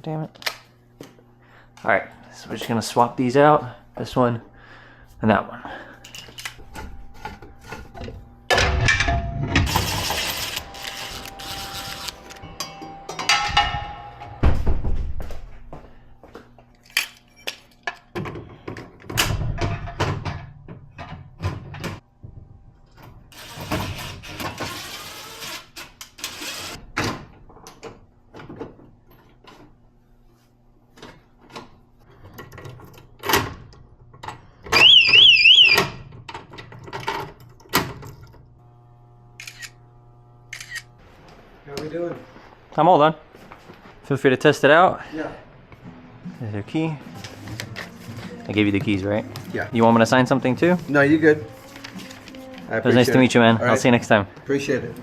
damn it. Alright, so we're just gonna swap these out. This one and that one. How are we doing? I'm all done. Feel free to test it out. Yeah. There's your key. I gave you the keys, right? Yeah. You want me to sign something too? No, you're good. It was nice to meet you, man. I'll see you next time. Appreciate it.